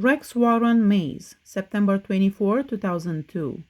Rex Warren Maize, September 24, 2002.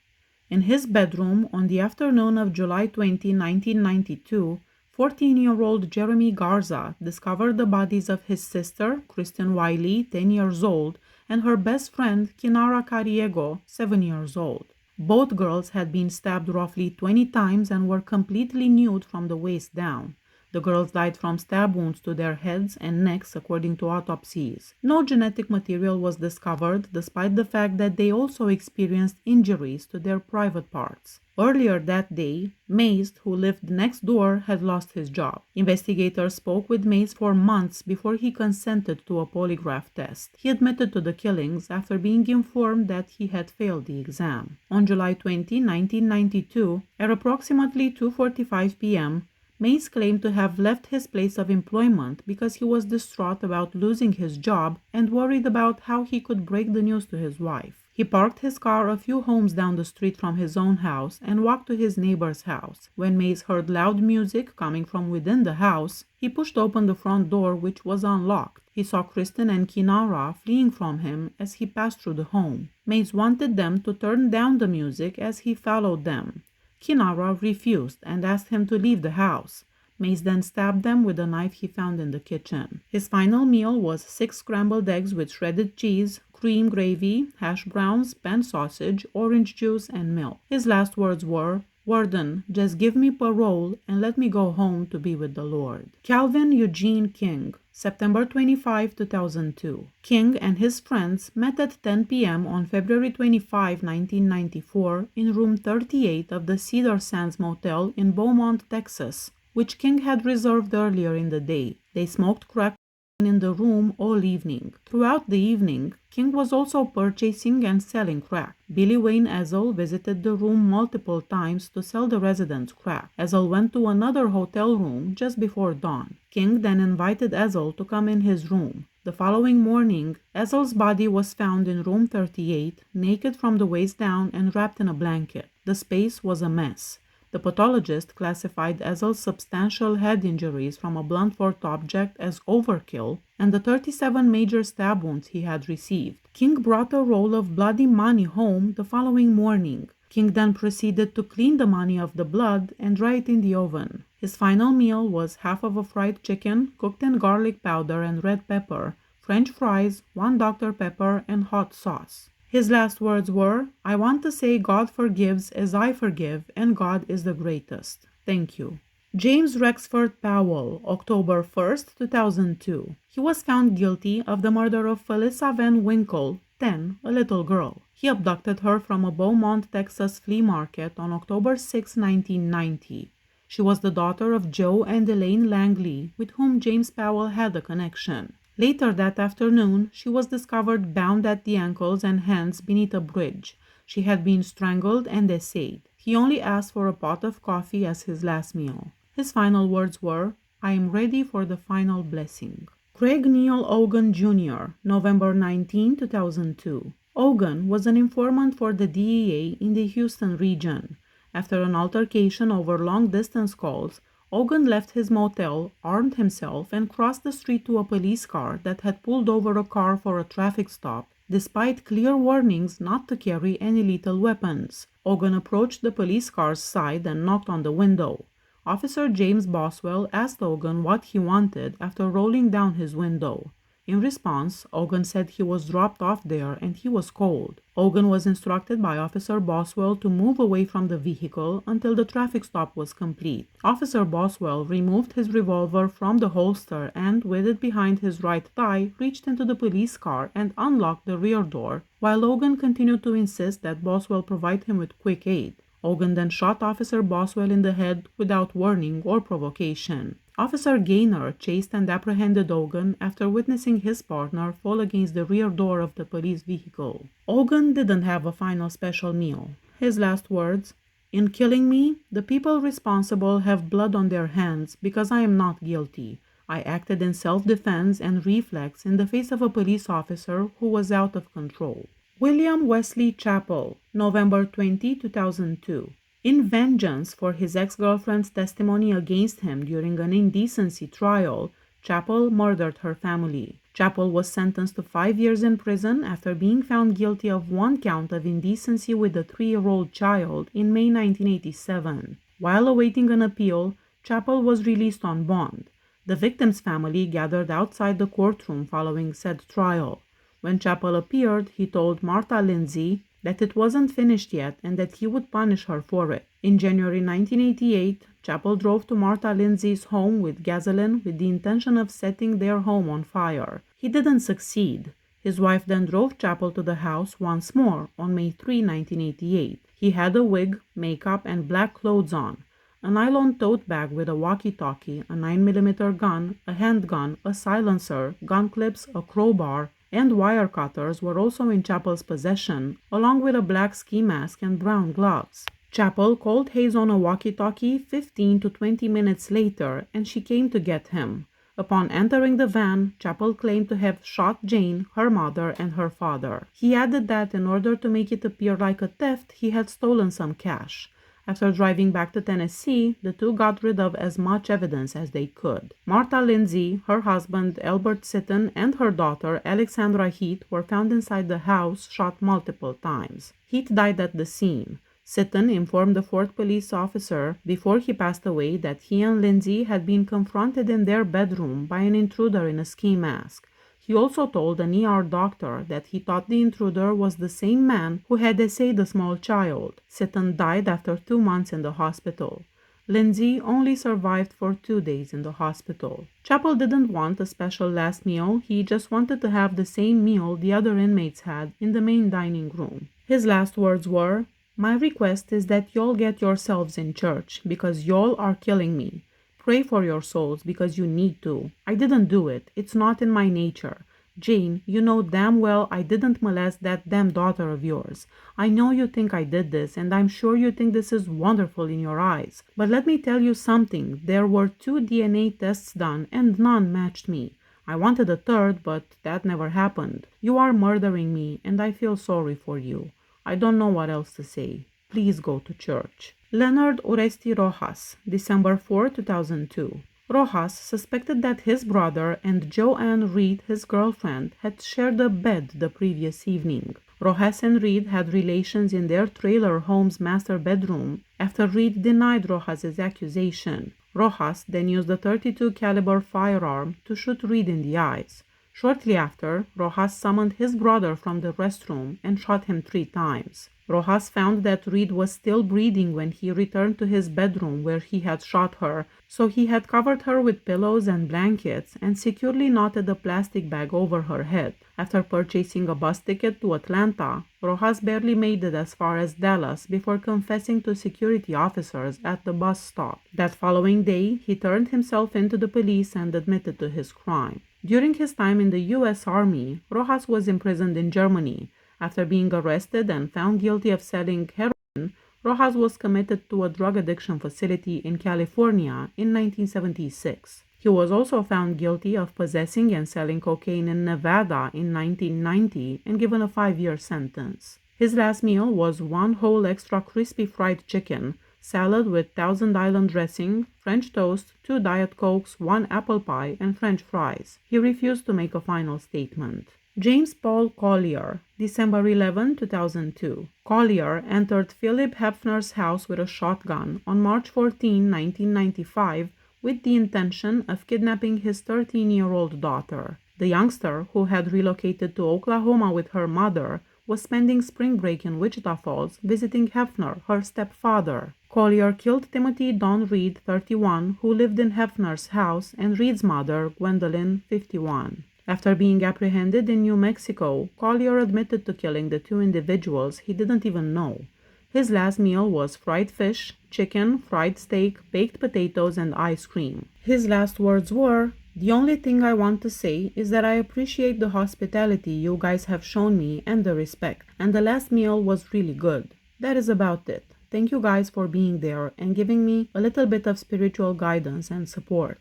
In his bedroom on the afternoon of July 20, 1992, 14-year-old Jeremy Garza discovered the bodies of his sister, Kristen Wiley, 10 years old, and her best friend, Kinara Cariego, 7 years old. Both girls had been stabbed roughly 20 times and were completely nude from the waist down. The girls died from stab wounds to their heads and necks, according to autopsies. No genetic material was discovered, despite the fact that they also experienced injuries to their private parts. Earlier that day, Maize, who lived next door, had lost his job. Investigators spoke with Maize for months before he consented to a polygraph test. He admitted to the killings after being informed that he had failed the exam. On July 20, 1992, at approximately 2:45 p.m., Maize claimed to have left his place of employment because he was distraught about losing his job and worried about how he could break the news to his wife. He parked his car a few homes down the street from his own house and walked to his neighbor's house. When Maize heard loud music coming from within the house, he pushed open the front door, which was unlocked. He saw Kristen and Kinara fleeing from him as he passed through the home. Maize wanted them to turn down the music as he followed them. Kinara refused and asked him to leave the house. Maize then stabbed them with a knife he found in the kitchen. His final meal was 6 scrambled eggs with shredded cheese, cream gravy, hash browns, pan sausage, orange juice, and milk. His last words were, "Warden, just give me parole and let me go home to be with the Lord." Calvin Eugene King, September 25, 2002. King and his friends met at 10 p.m. on February 25, 1994, in room 38 of the Cedar Sands Motel in Beaumont, Texas, which King had reserved earlier in the day. They smoked crack in the room all evening. Throughout the evening, King was also purchasing and selling crack. Billy Wayne Ezel visited the room multiple times to sell the residents crack. Ezel went to another hotel room just before dawn. King then invited Ezel to come in his room. The following morning, Ezel's body was found in room 38, naked from the waist down and wrapped in a blanket. The space was a mess. The pathologist classified Ezel's substantial head injuries from a blunt force object as overkill and the 37 major stab wounds he had received. King brought a roll of bloody money home the following morning. King then proceeded to clean the money of the blood and dry it in the oven. His final meal was half of a fried chicken cooked in garlic powder and red pepper, French fries, 1 Dr. Pepper, and hot sauce. His last words were, "I want to say God forgives as I forgive, and God is the greatest. Thank you." James Rexford Powell, October 1st, 2002. He was found guilty of the murder of Felissa Van Winkle, 10, a little girl. He abducted her from a Beaumont, Texas flea market on October 6, 1990. She was the daughter of Joe and Elaine Langley, with whom James Powell had a connection. Later that afternoon, she was discovered bound at the ankles and hands beneath a bridge. She had been strangled and essayed. He only asked for a pot of coffee as his last meal. His final words were, "I am ready for the final blessing." Craig Neil Ogan Jr., November 19, 2002. Ogan was an informant for the DEA in the Houston region. After an altercation over long-distance calls, Ogan left his motel, armed himself, and crossed the street to a police car that had pulled over a car for a traffic stop, despite clear warnings not to carry any lethal weapons. Ogan approached the police car's side and knocked on the window. Officer James Boswell asked Ogan what he wanted after rolling down his window. In response, Ogan said he was dropped off there and he was cold. Ogan was instructed by Officer Boswell to move away from the vehicle until the traffic stop was complete. Officer Boswell removed his revolver from the holster and, with it behind his right thigh, reached into the police car and unlocked the rear door, while Ogan continued to insist that Boswell provide him with quick aid. Ogan then shot Officer Boswell in the head without warning or provocation. Officer Gaynor chased and apprehended Ogan after witnessing his partner fall against the rear door of the police vehicle. Ogan didn't have a final special meal. His last words, "In killing me, the people responsible have blood on their hands because I am not guilty. I acted in self-defense and reflex in the face of a police officer who was out of control." William Wesley Chappell, November 20, 2002. In vengeance for his ex-girlfriend's testimony against him during an indecency trial, Chappell murdered her family. Chappell was sentenced to 5 years in prison after being found guilty of one count of indecency with a 3-year-old child in May 1987. While awaiting an appeal, Chappell was released on bond. The victim's family gathered outside the courtroom following said trial. When Chappell appeared, he told Martha Lindsay that it wasn't finished yet and that he would punish her for it. In January 1988, Chappell drove to Martha Lindsay's home with gasoline with the intention of setting their home on fire. He didn't succeed. His wife then drove Chappell to the house once more on May 3, 1988. He had a wig, makeup, and black clothes on. A nylon tote bag with a walkie-talkie, a 9mm gun, a handgun, a silencer, gun clips, a crowbar, and wire cutters were also in Chappell's possession, along with a black ski mask and brown gloves. Chappell called Hayes on a walkie-talkie 15 to 20 minutes later, and she came to get him. Upon entering the van, Chappell claimed to have shot Jane, her mother, and her father. He added that in order to make it appear like a theft, he had stolen some cash. After driving back to Tennessee, the two got rid of as much evidence as they could. Martha Lindsay, her husband Albert Sitton, and her daughter Alexandra Heath were found inside the house, shot multiple times. Heath died at the scene. Sitton informed the fourth police officer before he passed away that he and Lindsay had been confronted in their bedroom by an intruder in a ski mask. He also told an ER doctor that he thought the intruder was the same man who had essayed a small child. Sitton died after 2 months in the hospital. Lindsay only survived for 2 days in the hospital. Chappell didn't want a special last meal, he just wanted to have the same meal the other inmates had in the main dining room. His last words were, "My request is that y'all get yourselves in church, because y'all are killing me. Pray for your souls because you need to. I didn't do it. It's not in my nature. Jane, you know damn well I didn't molest that damn daughter of yours. I know you think I did this, and I'm sure you think this is wonderful in your eyes. But let me tell you something. There were 2 DNA tests done, and none matched me. I wanted a third, but that never happened. You are murdering me, and I feel sorry for you. I don't know what else to say. Please go to church." Leonor Oresti Roas, December 4, 2002. Roas suspected that his brother and Joanne Reed, his girlfriend, had shared a bed the previous evening. Roas and Reed had relations in their trailer home's master bedroom after Reed denied Roas's accusation. Roas then used a .32 caliber firearm to shoot Reed in the eyes. Shortly after, Roas summoned his brother from the restroom and shot him 3 times. Roas found that Reed was still breathing when he returned to his bedroom where he had shot her, so he had covered her with pillows and blankets and securely knotted a plastic bag over her head. After purchasing a bus ticket to Atlanta, Roas barely made it as far as Dallas before confessing to security officers at the bus stop. That following day, he turned himself into the police and admitted to his crime. During his time in the U.S. Army, Roas was imprisoned in Germany. After being arrested and found guilty of selling heroin, Roas was committed to a drug addiction facility in California in 1976. He was also found guilty of possessing and selling cocaine in Nevada in 1990 and given a 5-year sentence. His last meal was 1 whole extra crispy fried chicken, salad with Thousand Island dressing, French toast, 2 Diet Cokes, 1 apple pie, and French fries. He refused to make a final statement. James Paul Collier, December 11, 2002. Collier entered Philip Hefner's house with a shotgun on March 14, 1995, with the intention of kidnapping his 13-year-old daughter. The youngster, who had relocated to Oklahoma with her mother, was spending spring break in Wichita Falls visiting Hefner, her stepfather. Collier killed Timothy Don Reed, 31, who lived in Hefner's house, and Reed's mother, Gwendolyn, 51. After being apprehended in New Mexico, Collier admitted to killing the 2 individuals he didn't even know. His last meal was fried fish, chicken, fried steak, baked potatoes, and ice cream. His last words were, "The only thing I want to say is that I appreciate the hospitality you guys have shown me and the respect, and the last meal was really good. That is about it. Thank you guys for being there and giving me a little bit of spiritual guidance and support."